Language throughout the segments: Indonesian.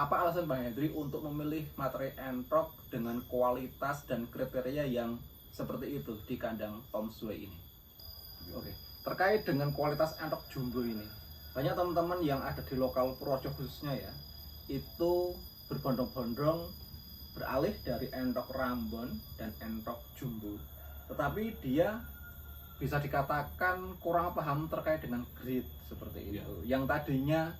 Apa alasan Bang Hendri untuk memilih materi entrok dengan kualitas dan kriteria yang seperti itu di kandang Tom Sue ini? Oke, terkait dengan kualitas entrok jumbo ini, banyak teman-teman yang ada di lokal Purworejo khususnya ya, itu berbondong-bondong beralih dari entrok Rambon dan entrok jumbo. Tetapi dia bisa dikatakan kurang paham terkait dengan grade seperti itu. Yang tadinya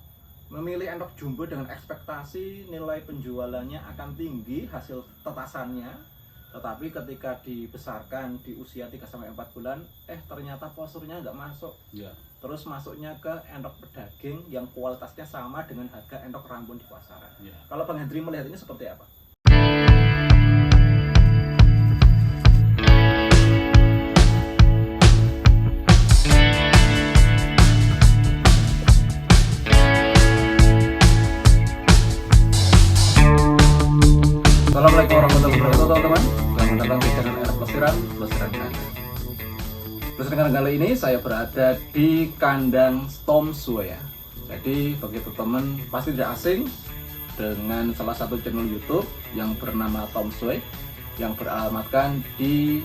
memilih entrok jumbo dengan ekspektasi nilai penjualannya akan tinggi hasil tetasannya, tetapi ketika dibesarkan di usia 3-4 bulan, ternyata posturnya nggak masuk. Terus masuknya ke entrok pedaging yang kualitasnya sama dengan harga entrok Rambon di pasaran. Kalau Bang Hendri melihat ini seperti apa? Assalamualaikum warahmatullahi wabarakatuh teman-teman. Selamat datang di channel Era Pelesiran Kandang. Pelesiran kali ini saya berada di kandang Tom Sue ya. Jadi bagi teman-teman pasti tidak asing dengan salah satu channel YouTube yang bernama Tom Sue yang beralamatkan di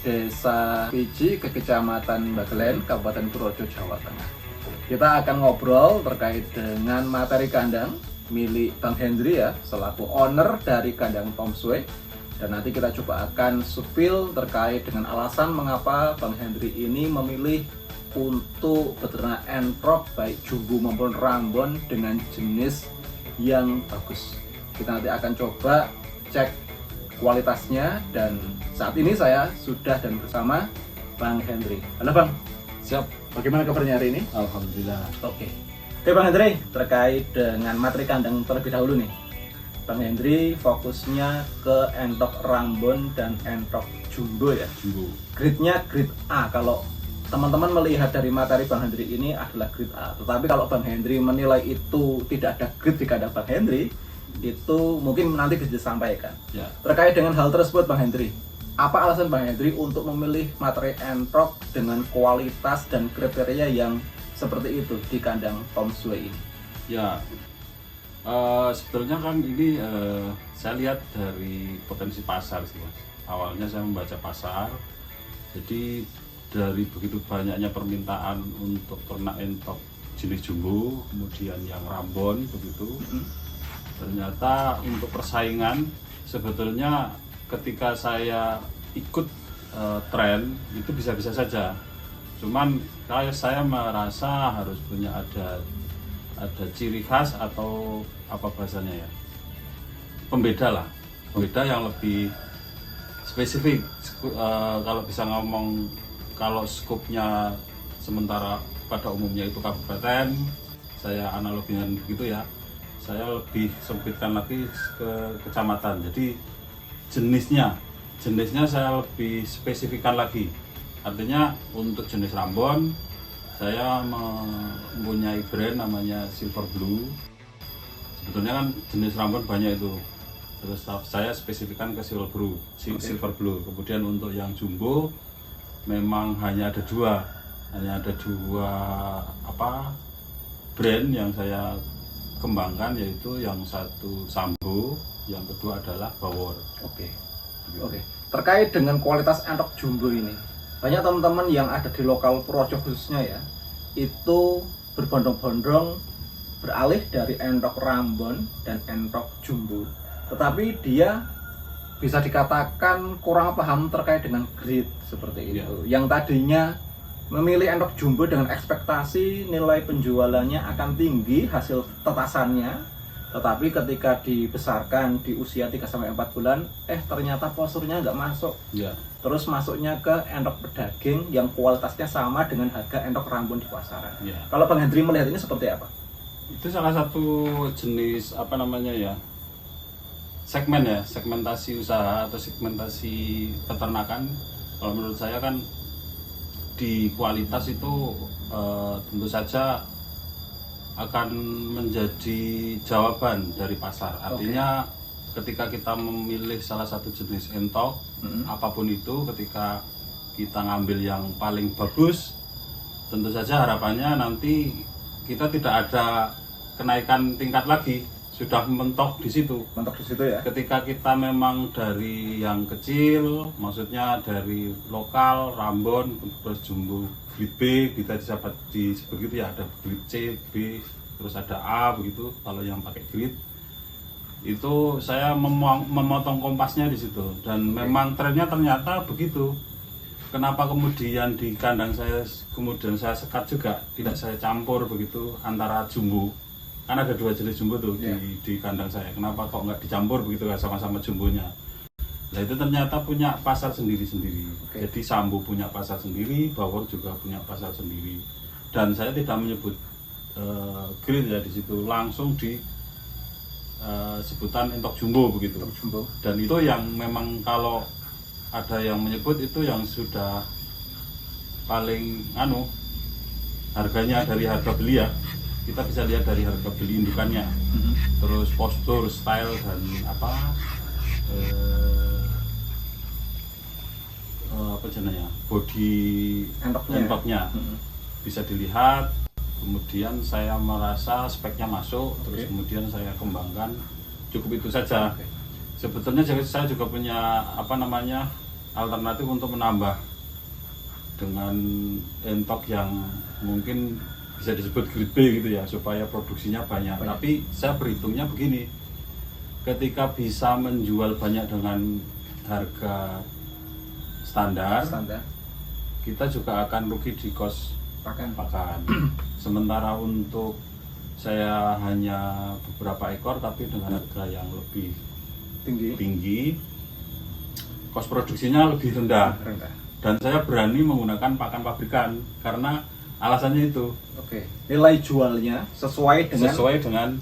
Desa Piji, Kecamatan Bagelen, Kabupaten Purworejo, Jawa Tengah. Kita akan ngobrol terkait dengan materi kandang milik Bang Hendri ya, selaku owner dari kandang Tom Sue. Dan nanti kita coba akan spill terkait dengan alasan mengapa Bang Hendri ini memilih untuk beternak entrok baik jumbo maupun Rambon dengan jenis yang bagus. Kita nanti akan coba cek kualitasnya, dan saat ini saya sudah dan bersama Bang Hendri. Halo Bang. Siap. Bagaimana kabarnya hari ini? Alhamdulillah. Oke Bang Hendri, terkait dengan materi kandang terlebih dahulu nih. Bang Hendri fokusnya ke entrok Rambon dan entrok jumbo ya. Jumbo. Grade-nya grade A. Kalau teman-teman melihat dari materi Bang Hendri ini adalah grade A. Tetapi kalau Bang Hendri menilai itu tidak ada grade di kandang Bang Hendri, itu mungkin nanti bisa disampaikan. Ya. Terkait dengan hal tersebut Bang Hendri, apa alasan Bang Hendri untuk memilih materi entrok dengan kualitas dan kriteria yang seperti itu di kandang Tom Sue ini? Ya, sebetulnya kan ini saya lihat dari potensi pasar sih Mas. Awalnya saya membaca pasar, jadi dari begitu banyaknya permintaan untuk ternak entok jenis jumbo, kemudian yang Rambon begitu, ternyata untuk persaingan sebetulnya ketika saya ikut tren itu bisa-bisa saja. Cuman saya merasa harus punya ada ciri khas atau apa bahasanya ya, pembeda yang lebih spesifik. Kalau bisa ngomong, kalau skupnya sementara pada umumnya itu kabupaten, saya analogikan begitu ya, saya lebih sempitkan lagi ke kecamatan. Jadi jenisnya saya lebih spesifikkan lagi. Artinya untuk jenis Rambon saya mempunyai brand namanya Silver Blue. Sebetulnya kan jenis Rambon banyak itu, terus saya spesifikkan ke Silver Blue. Kemudian untuk yang jumbo memang hanya ada dua brand yang saya kembangkan, yaitu yang satu Sambo, yang kedua adalah Bawor. Oke. Terkait dengan kualitas entrok jumbo ini, banyak teman-teman yang ada di lokal Purworejo khususnya ya, itu berbondong-bondong beralih dari entrok Rambon dan entrok jumbo. Tetapi dia bisa dikatakan kurang paham terkait dengan grade seperti itu. Yang tadinya memilih entrok jumbo dengan ekspektasi nilai penjualannya akan tinggi hasil tetasannya, tetapi ketika dibesarkan di usia 3-4 bulan, ternyata posturnya nggak masuk. Terus masuknya ke entrok pedaging yang kualitasnya sama dengan harga entrok Rambon di pasaran. Kalau Bang Hendri melihat ini seperti apa? Itu salah satu jenis segmentasi usaha atau segmentasi peternakan. Kalau menurut saya kan di kualitas itu tentu saja akan menjadi jawaban dari pasar. Artinya ketika kita memilih salah satu jenis entok, apapun itu, ketika kita ngambil yang paling bagus, tentu saja harapannya nanti kita tidak ada kenaikan tingkat lagi, sudah mentok di situ. Mentok di situ ya. Ketika kita memang dari yang kecil, maksudnya dari lokal, Rambon, terus jumbo grade B, kita disebut begitu ya, ada grade C, B, terus ada A begitu. Kalau yang pakai grade itu saya memotong kompasnya di situ, dan memang trennya ternyata begitu. Kenapa kemudian di kandang saya kemudian saya sekat juga, tidak saya campur begitu antara jumbo, kan ada 2 jenis jumbo tuh di kandang saya. Kenapa kok nggak dicampur begitu kan sama-sama jumbonya? Nah itu ternyata punya pasar sendiri-sendiri. Jadi Sambo punya pasar sendiri, Bawor juga punya pasar sendiri. Dan saya tidak menyebut grade ya di situ, langsung di sebutan entok jumbo begitu. Jumbo. Dan itu yang memang kalau ada yang menyebut itu yang sudah paling harganya dari harga beli ya, kita bisa lihat dari harga beli indukannya, terus postur, style, dan apa jenanya, body entoknya bisa dilihat. Kemudian saya merasa speknya masuk, terus kemudian saya kembangkan, cukup itu saja. Sebetulnya saya juga punya alternatif untuk menambah dengan entok yang mungkin bisa disebut grade B gitu ya, supaya produksinya banyak. Tapi saya berhitungnya begini, ketika bisa menjual banyak dengan harga standar, kita juga akan rugi di kos pakan. Sementara untuk saya hanya beberapa ekor tapi dengan harga yang lebih tinggi, kos produksinya lebih rendah. Dan saya berani menggunakan pakan pabrikan karena alasannya itu. Nilai jualnya sesuai dengan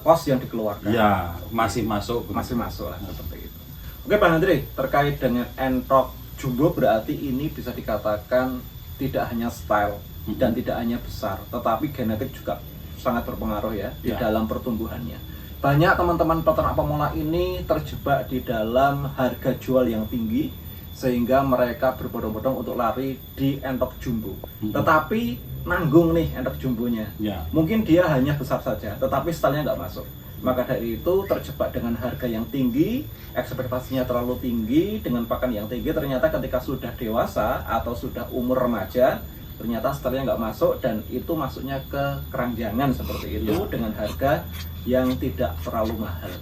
kos yang dikeluarkan. Ya, masih masuk lah seperti itu. Oke Pak Hendri, terkait dengan entok jumbo berarti ini bisa dikatakan tidak hanya style dan tidak hanya besar, tetapi genetik juga sangat berpengaruh ya di dalam pertumbuhannya. Banyak teman-teman peternak pemula ini terjebak di dalam harga jual yang tinggi sehingga mereka berbondong-bondong untuk lari di entok jumbo. Tetapi nanggung nih entok jumbonya. Mungkin dia hanya besar saja, tetapi stylenya nggak masuk. Maka dari itu terjebak dengan harga yang tinggi, ekspektasinya terlalu tinggi, dengan pakan yang tinggi, ternyata ketika sudah dewasa atau sudah umur remaja, ternyata stylenya nggak masuk, dan itu masuknya ke keranjangan seperti itu dengan harga yang tidak terlalu mahal.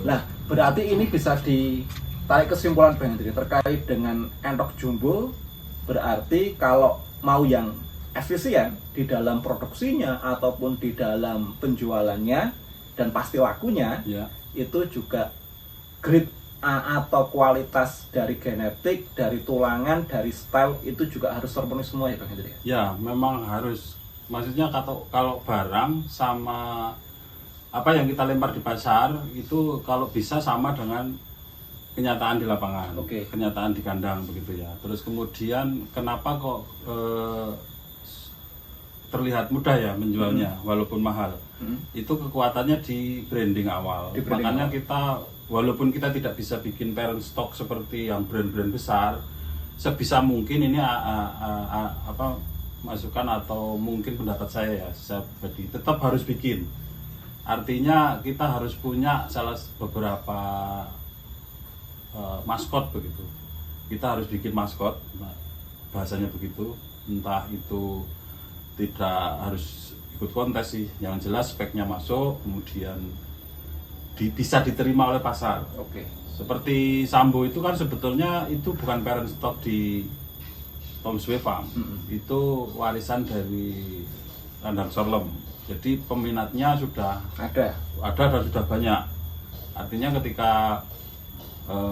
Nah, berarti ini bisa ditarik kesimpulan Bang Hendri terkait dengan entok jumbo, berarti kalau mau yang efisien di dalam produksinya ataupun di dalam penjualannya dan pasti lakunya, itu juga grade A atau kualitas dari genetik, dari tulangan, dari style itu juga harus terpenuhi semua ya Bang Hendri? Ya, memang harus. Maksudnya kalau barang sama apa yang kita lempar di pasar itu kalau bisa sama dengan kenyataan di lapangan, kenyataan di kandang begitu ya. Terus kemudian kenapa kok terlihat mudah ya menjualnya walaupun mahal? Itu kekuatannya di branding awal. Makanya kita walaupun kita tidak bisa bikin parent stock seperti yang brand-brand besar, sebisa mungkin ini masukan atau mungkin pendapat saya ya, saya pribadi tetap harus bikin. Artinya kita harus punya beberapa maskot begitu. Kita harus bikin maskot, bahasanya begitu. Entah itu tidak harus ikut kontes sih, yang jelas speknya masuk, kemudian bisa diterima oleh pasar. Seperti Sambo itu kan sebetulnya itu bukan parent stock di Tom Sue Farm, itu warisan dari kandang Sorlem. Jadi peminatnya sudah ada dan sudah banyak. Artinya ketika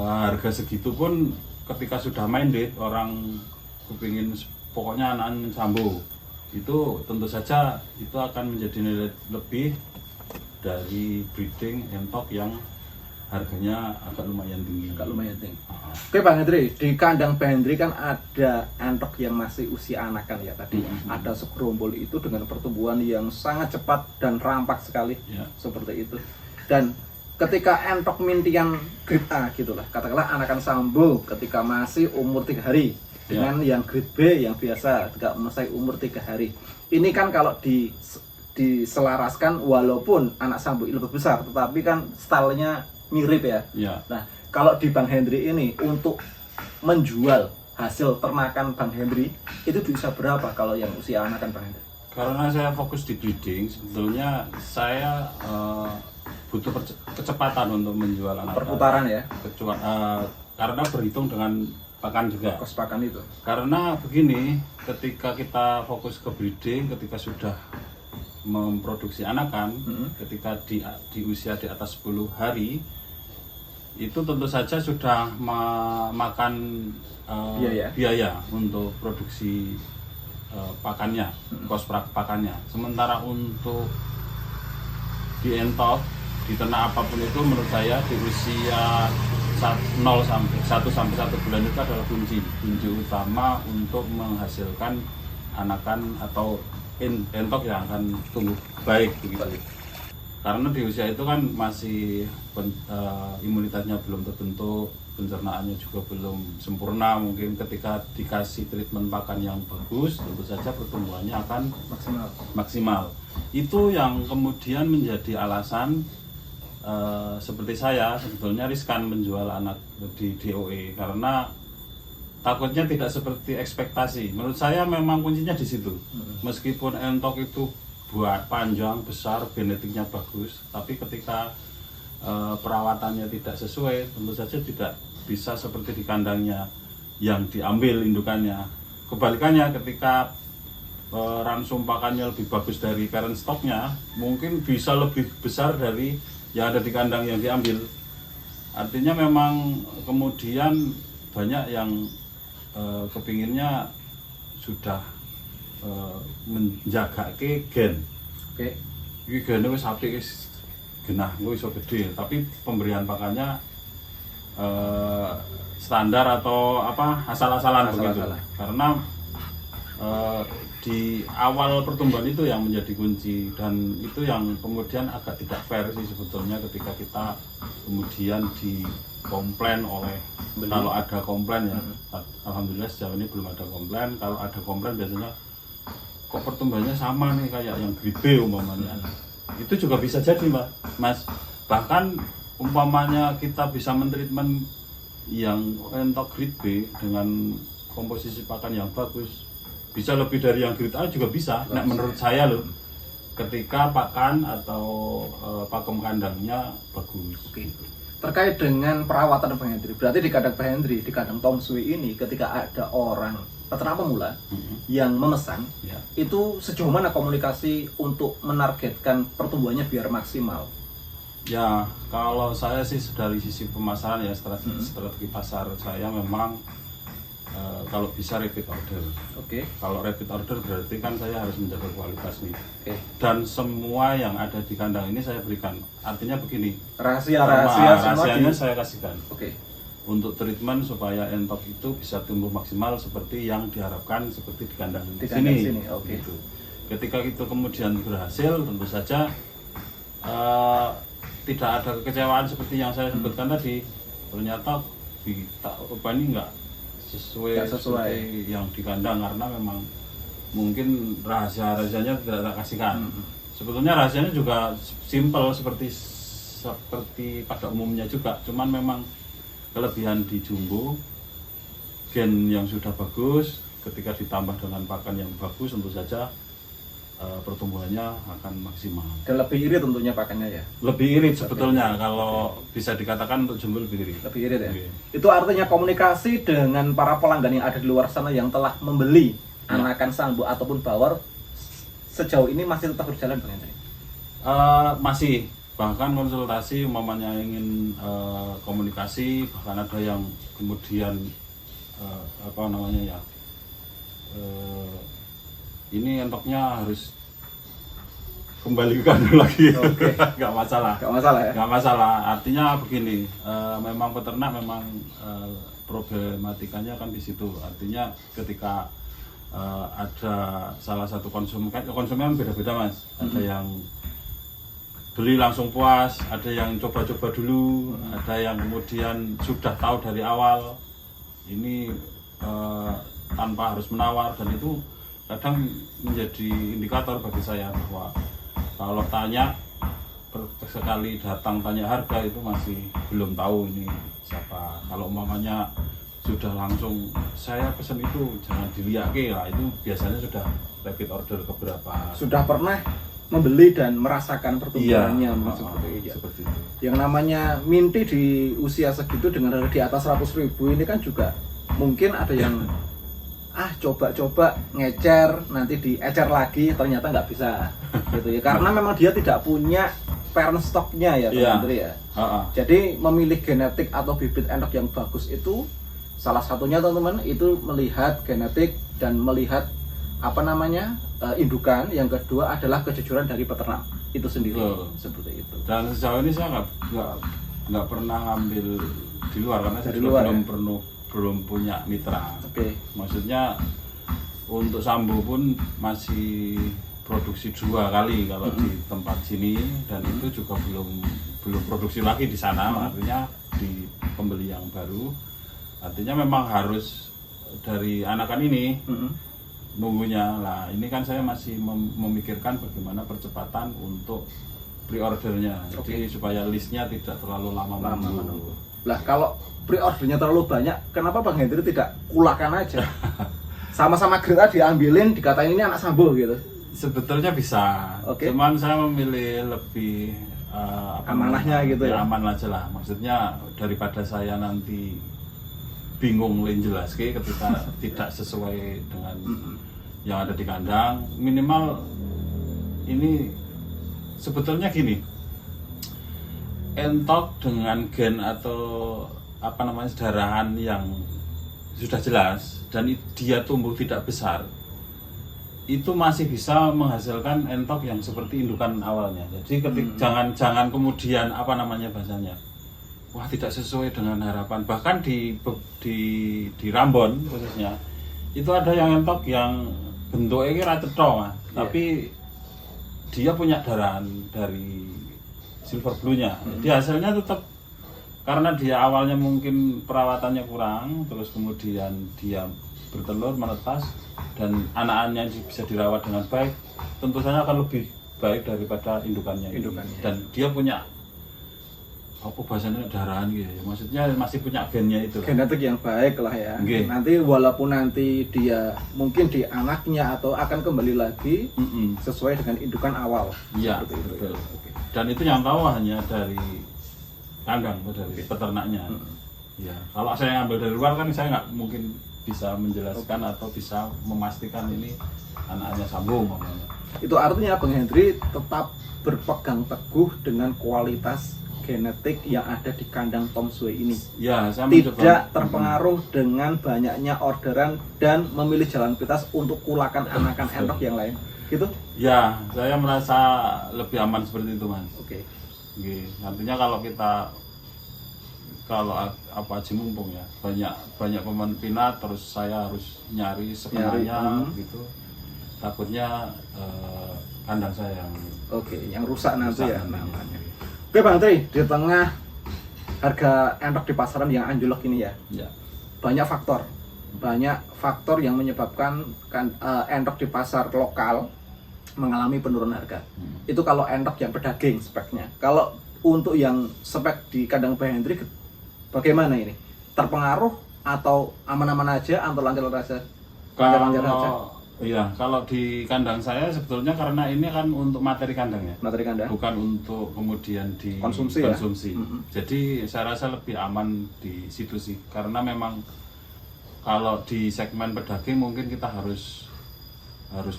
harga segitu pun ketika sudah minded orang kepingin pokoknya anak Sambo, itu tentu saja itu akan menjadi nilai lebih dari breeding entok yang harganya agak lumayan tinggi. Oke Bang Hendri, di kandang Bang Hendri kan ada entok yang masih usia anakan ya tadi. Ada segerombol itu dengan pertumbuhan yang sangat cepat dan rampak sekali, seperti itu. Dan ketika entok mintian grade A gitulah, katakanlah anakan Sambo ketika masih umur 3 hari dengan yang grade B yang biasa ketika masih umur 3 hari. Ini kan kalau diselaraskan walaupun anak Sambu lebih besar, tetapi kan stylenya mirip ya. Ya. Nah, kalau di Bang Hendri ini untuk menjual hasil ternakan Bang Hendri itu di usia berapa kalau yang usia anakan Bang Hendri? Karena saya fokus di breeding, sebetulnya saya butuh kecepatan untuk menjual anak. Perputaran ya? Karena berhitung dengan pakan juga. Kos pakan itu. Karena begini, ketika kita fokus ke breeding, ketika sudah memproduksi anakan, ketika di usia di atas 10 hari, itu tentu saja sudah makan biaya untuk produksi pakannya, kos pakannya. Sementara untuk di entok, di ternak apapun itu menurut saya di usia 1 sampai 1 bulan itu adalah kunci utama untuk menghasilkan anakan atau entok yang akan tumbuh baik begitu. Karena di usia itu kan masih imunitasnya belum terbentuk, pencernaannya juga belum sempurna. Mungkin ketika dikasih treatment pakan yang bagus, tentu saja pertumbuhannya akan maksimal. Itu yang kemudian menjadi alasan seperti saya sebetulnya riskan menjual anak di DOE karena takutnya tidak seperti ekspektasi. Menurut saya memang kuncinya di situ. Meskipun entok itu buat panjang, besar, genetiknya bagus, tapi ketika perawatannya tidak sesuai, tentu saja tidak bisa seperti di kandangnya yang diambil indukannya. Kebalikannya, ketika ransum pakannya lebih bagus dari parent stocknya, mungkin bisa lebih besar dari yang ada di kandang yang diambil. Artinya memang kemudian banyak yang kepinginnya sudah menjaga ke gen. Oke. Iki gene wis apik wis genah engko iso gede, tapi pemberian pakannya standar atau apa asal-asalan begitu. Karena di awal pertumbuhan itu yang menjadi kunci dan itu yang kemudian agak tidak fair sih sebetulnya ketika kita kemudian dikomplain oleh kalau ada komplain ya. Alhamdulillah sejauh ini belum ada komplain. Kalau ada komplain biasanya kok pertumbuhannya sama nih kayak yang grade B umpamanya. Itu juga bisa jadi Mas. Bahkan umpamanya kita bisa mentreatment yang entok grade B dengan komposisi pakan yang bagus, bisa lebih dari yang grade A juga bisa. Nah, menurut saya loh, ketika pakan atau pakem kandangnya bagus. Oke. Terkait dengan perawatan Bang Hendri, berarti di kandang Bang Hendri, di kandang Tom Sui ini, ketika ada orang peternak pemula yang memesan, itu sejauh mana komunikasi untuk menargetkan pertumbuhannya biar maksimal? Ya, kalau saya sih dari sisi pemasaran ya strategi pasar saya memang kalau bisa repeat order. Oke. Kalau repeat order berarti kan saya harus menjaga kualitas nih. Oke. Dan semua yang ada di kandang ini saya berikan. Artinya begini. Rahasianya saya kasihkan. Oke. Untuk treatment supaya entok itu bisa tumbuh maksimal seperti yang diharapkan seperti di kandang sini. Oke. Gitu. Ketika itu kemudian berhasil, tentu saja tidak ada kekecewaan seperti yang saya sebutkan tadi. Ternyata ini enggak sesuai yang di kandang karena memang mungkin rahasianya tidak tak kasihkan. Sebetulnya rahasianya juga simple seperti pada umumnya juga, cuman memang kelebihan di jumbo gen yang sudah bagus ketika ditambah dengan pakan yang bagus tentu saja pertumbuhannya akan maksimal. Dan lebih irit tentunya pakannya ya? Lebih irit sebetulnya, kalau bisa dikatakan untuk jumbo lebih irit. Lebih irit ya? Itu artinya komunikasi dengan para pelanggan yang ada di luar sana yang telah membeli anakan Sambu ataupun Bawor sejauh ini masih tetap berjalan Bang Hendri? Masih, bahkan konsultasi umpamanya ingin komunikasi, bahkan ada yang kemudian ini entoknya harus kembalikan lagi. Oke. Nggak masalah. Nggak masalah ya? Nggak masalah. Artinya begini, memang peternak memang problematikanya kan di situ. Artinya ketika ada salah satu konsumen beda-beda Mas. Ada yang beli langsung puas, ada yang coba-coba dulu, ada yang kemudian sudah tahu dari awal. Ini tanpa harus menawar, dan itu kadang menjadi indikator bagi saya bahwa Kalau tanya sekali datang tanya harga itu masih belum tahu ini siapa. Kalau umpamanya sudah langsung saya pesan itu jangan dilihat lah, itu biasanya sudah repeat order ke berapa. Sudah pernah membeli dan merasakan pertumbuhannya seperti itu. Yang namanya minti di usia segitu dengan harga di atas 100.000 ini kan juga mungkin ada yang coba-coba ngecer, nanti diecer lagi ternyata nggak bisa gitu ya, karena memang dia tidak punya parent stocknya ya Pak Menteri ya. Jadi memilih genetik atau bibit endok yang bagus itu salah satunya teman-teman itu melihat genetik dan melihat indukan. Yang kedua adalah kejujuran dari peternak itu sendiri. Seperti itu. Dan sejauh ini saya nggak pernah ngambil di luar karena saya belum punya mitra. Maksudnya untuk Sambo pun masih produksi 2 kali kalau di tempat sini, dan itu juga belum produksi lagi di sana. Artinya di pembeli yang baru, artinya memang harus dari anakan ini nunggunya lah. Ini kan saya masih memikirkan bagaimana percepatan untuk pre-ordernya, jadi supaya listnya tidak terlalu lama menunggu. Lah kalau pre-ordernya terlalu banyak, kenapa Bang Hendri tidak kulakan aja? Sama-sama grade diambilin, dikatain ini anak Sambo gitu. Sebetulnya bisa, cuman saya memilih lebih amanahnya gitu ya. Aman aja lah, maksudnya daripada saya nanti bingung jelas ketika tidak sesuai dengan yang ada di kandang. Minimal ini sebetulnya gini, entok dengan gen atau sedarahan yang sudah jelas dan dia tumbuh tidak besar, itu masih bisa menghasilkan entok yang seperti indukan awalnya. Jadi jangan kemudian bahasanya, wah tidak sesuai dengan harapan. Bahkan di Rambon khususnya itu ada yang entok yang bentuknya rata cetha, tapi dia punya darahan dari silver blue-nya. Jadi hasilnya tetap, karena dia awalnya mungkin perawatannya kurang, terus kemudian dia bertelur, menetas, dan anak-anaknya bisa dirawat dengan baik, tentu saja akan lebih baik daripada indukannya. Dan dia punya darahan gitu, maksudnya masih punya gennya itu, genetik yang baik lah ya. Nanti walaupun nanti dia mungkin di anaknya atau akan kembali lagi sesuai dengan indukan awal. Iya, betul. Dan itu yang tahu hanya dari kandang, dari peternaknya. Ya, kalau saya ngambil dari luar kan saya nggak mungkin bisa menjelaskan atau bisa memastikan ini anaknya Sambo umpamanya. Itu artinya Bang Hendri tetap berpegang teguh dengan kualitas genetik yang ada di kandang Tom Sue ini. Ya, saya tidak terpengaruh dengan banyaknya orderan dan memilih jalan pintas untuk kulakan anakan endok yang lain. Gitu? Ya, saya merasa lebih aman seperti itu, Mas. Nantinya kalau Haji mumpung ya, banyak peminat, terus saya harus nyari sebenarnya gitu. Takutnya kandang saya yang rusak nanti ya. Oke Bang Tri, di tengah harga endok di pasaran yang anjlok ini ya, banyak faktor yang menyebabkan endok di pasar lokal mengalami penurunan harga. Itu kalau endok yang pedaging speknya. Kalau untuk yang spek di kandang Bang Hendri, bagaimana ini? Terpengaruh atau aman-aman aja atau lancar-lancar aja? Iya, kalau di kandang saya sebetulnya karena ini kan untuk materi kandang ya. Materi kandang. Bukan untuk kemudian konsumsi. Jadi saya rasa lebih aman di situ sih. Karena memang kalau di segmen pedaging mungkin kita harus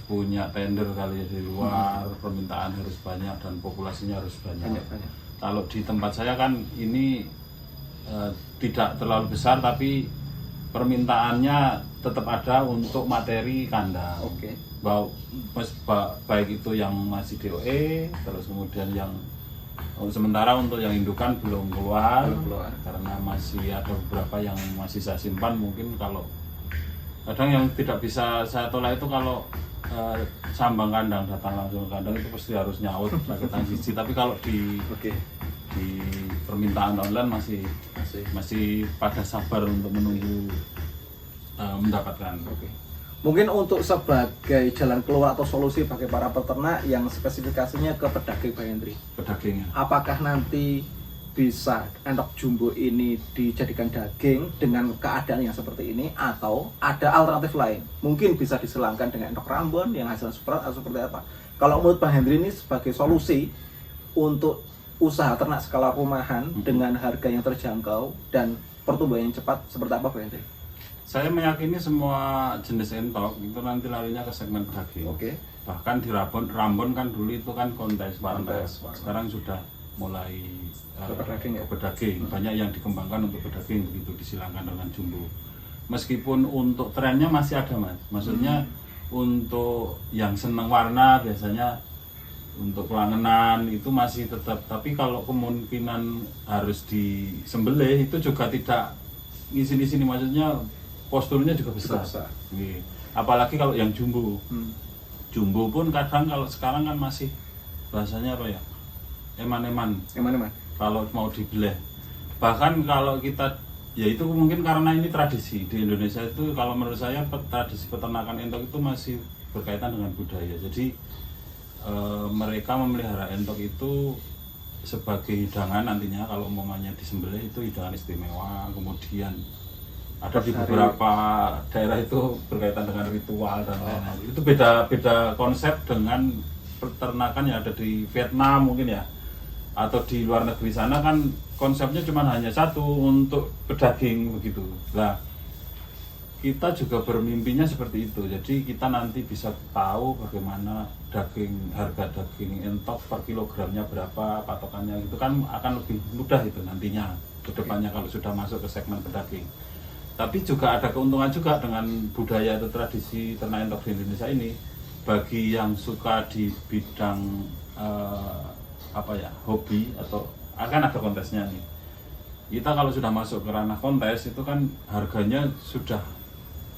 punya tender kali ya di luar, permintaan harus banyak dan populasinya harus banyak. Kalau di tempat saya kan ini tidak terlalu besar, tapi permintaannya tetap ada untuk materi kandang. Baik itu yang masih DOE, terus kemudian yang sementara untuk yang indukan belum keluar. Karena masih ada beberapa yang masih saya simpan. Mungkin kalau kadang yang tidak bisa saya tolak itu kalau sambang kandang datang langsung ke kandang itu pasti harus nyaut pakai siji. Tapi kalau di permintaan online masih pada sabar untuk menunggu mendapatkan. Mungkin untuk sebagai jalan keluar atau solusi bagi para peternak yang spesifikasinya ke pedaging Bang Hendri. Pedagingnya. Apakah nanti bisa entok jumbo ini dijadikan daging dengan keadaan yang seperti ini, atau ada alternatif lain? Mungkin bisa diselangkan dengan entok Rambon yang hasilnya super atau seperti apa? Kalau menurut Bang Hendri ini sebagai solusi untuk usaha ternak skala rumahan dengan harga yang terjangkau dan pertumbuhan yang cepat, seperti apa Bang Hendri? Saya meyakini semua jenis entok itu nanti larinya ke segmen pedaging. Oke. Bahkan di Rambon kan dulu itu kan kontes warna. Kontes. Sekarang sudah mulai Ke pedaging ya? ke pedaging. Banyak yang dikembangkan untuk pedaging, begitu disilangkan dengan jumbo. Meskipun untuk trennya masih ada Mas. Maksudnya untuk yang senang warna biasanya untuk pelangenan itu masih tetap. Tapi kalau kemungkinan harus disembelih itu juga tidak ngisi-ngisi, maksudnya posturnya juga besar. Iya. Apalagi kalau yang jumbo. Jumbo pun kadang kalau sekarang kan masih bahasanya apa ya? Eman-eman. Kalau mau dibelah. Bahkan kalau kita, ya itu mungkin karena ini tradisi di Indonesia itu, kalau menurut saya tradisi peternakan entok itu masih berkaitan dengan budaya. Jadi mereka memelihara entok itu sebagai hidangan nantinya, kalau umpamanya disembelih itu hidangan istimewa. Kemudian ada di beberapa daerah itu berkaitan dengan ritual dan lain-lain. Itu beda konsep dengan peternakan yang ada di Vietnam mungkin ya, atau di luar negeri sana kan konsepnya cuma hanya satu, untuk pedaging begitu. Nah, kita juga bermimpinya seperti itu. Jadi kita nanti bisa tahu bagaimana harga daging entok per kilogramnya berapa, patokannya itu kan akan lebih mudah itu nantinya ke depannya kalau sudah masuk ke segmen pedaging. Tapi juga ada keuntungan juga dengan budaya atau tradisi ternak entok di Indonesia ini. Bagi yang suka di bidang hobi, atau akan ada kontesnya nih. Kita kalau sudah masuk ke ranah kontes itu kan harganya sudah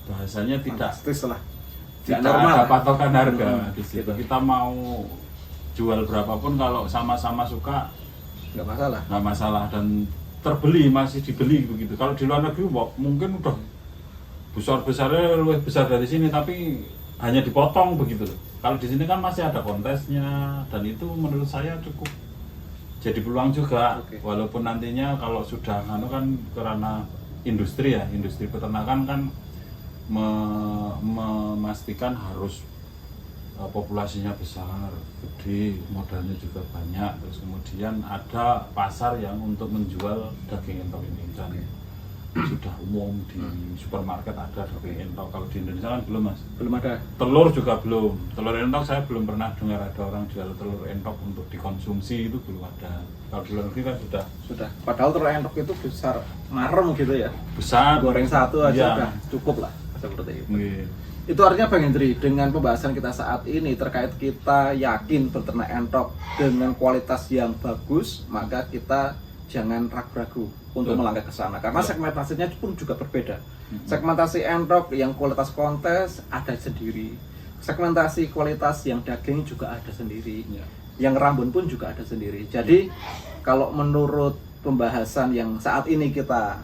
bahasanya tidak normal, ada patokan harga di situ. Gitu. Kita mau jual berapapun kalau sama-sama suka nggak masalah dan terbeli, masih dibeli begitu. Kalau di luar negeri mungkin udah besar-besarnya lebih besar dari sini, tapi hanya dipotong begitu. Kalau di sini kan masih ada kontesnya, dan itu menurut saya cukup jadi peluang juga. Walaupun nantinya kalau sudah kan karena industri peternakan kan memastikan harus populasinya besar, gede, modalnya juga banyak, terus kemudian ada pasar yang untuk menjual daging entok ini, dan sudah umum di supermarket ada daging entok. Kalau di Indonesia kan belum Mas. Belum ada. Telur juga belum. Telur entok saya belum pernah dengar ada orang jual telur entok untuk dikonsumsi, itu belum ada. Kalau di luar negeri kan sudah. Padahal telur entok itu besar, marem gitu ya. Besar. Goreng satu aja ya, udah cukup lah seperti itu. Iya. Itu artinya Bang Hendri, dengan pembahasan kita saat ini terkait kita yakin peternak entok dengan kualitas yang bagus, maka kita jangan ragu-ragu untuk melangkah ke sana, karena segmentasinya pun juga berbeda. Segmentasi entok yang kualitas kontes ada sendiri, segmentasi kualitas yang daging juga ada sendiri, yang Rambon pun juga ada sendiri. Jadi kalau menurut pembahasan yang saat ini kita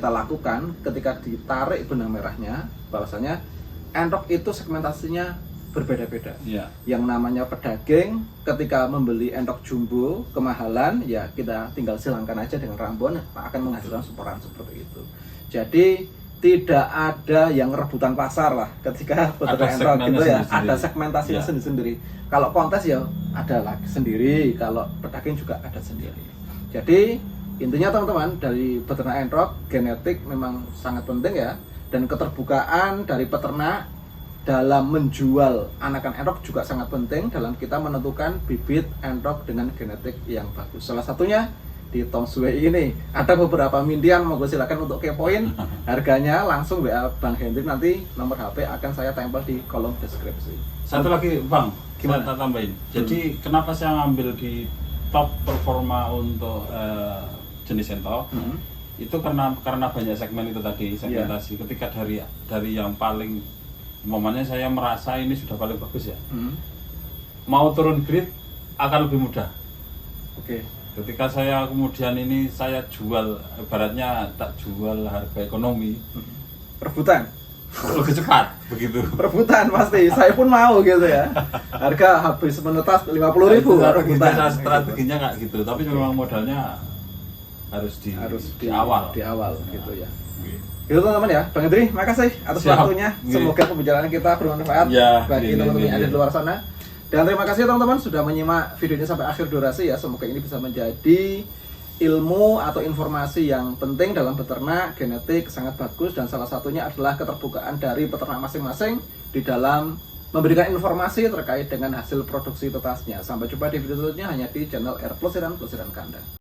lakukan, ketika ditarik benang merahnya, bahwasanya entok itu segmentasinya berbeda-beda. Yang namanya pedaging, ketika membeli entok jumbo kemahalan, ya kita tinggal silangkan aja dengan Rambon, akan menghasilkan superan seperti itu. Jadi tidak ada yang rebutan pasar lah ketika peternak entok gitu ya, ada segmentasinya sendiri-sendiri. Kalau kontes ya ada lagi sendiri, kalau pedaging juga ada sendiri. Jadi intinya teman-teman, dari peternak entok, genetik memang sangat penting ya, dan keterbukaan dari peternak dalam menjual anakan entok juga sangat penting dalam kita menentukan bibit entok dengan genetik yang bagus. Salah satunya di Tom Sue ini ada beberapa mindian, monggo silakan untuk kepoin harganya, langsung WA Bang Hendri, nanti nomor HP akan saya tempel di kolom deskripsi. Satu lagi Bang, gimana? Saya tambahin. Jadi kenapa saya ngambil di top performa untuk jenis entok? Itu karena banyak segmen itu tadi, segmentasi. Ketika dari yang paling, momennya saya merasa ini sudah paling bagus ya, mau turun grade akan lebih mudah. Ketika saya kemudian Hmm. saya jual, ibaratnya tak jual harga ekonomi, rebutan lebih cepat begitu. Rebutan pasti, saya pun mau gitu ya. Harga habis menetas 50.000 rebutan. Strateginya nggak gitu, tapi memang modalnya harus di awal. Di awal gitu ya. Oke. Gitu teman-teman ya. Bang Hendri, makasih atas Siap. waktunya. Semoga pembicaraan kita bermanfaat Ya, bagi iya, teman-teman iya, yang ada iya. di luar sana. Dan terima kasih teman-teman sudah menyimak videonya sampai akhir durasi ya. Semoga ini bisa menjadi ilmu atau informasi yang penting dalam beternak, genetik sangat bagus, dan salah satunya adalah keterbukaan dari peternak masing-masing di dalam memberikan informasi terkait dengan hasil produksi tetasnya. Sampai jumpa di video selanjutnya hanya di channel R Plesiran Kandang.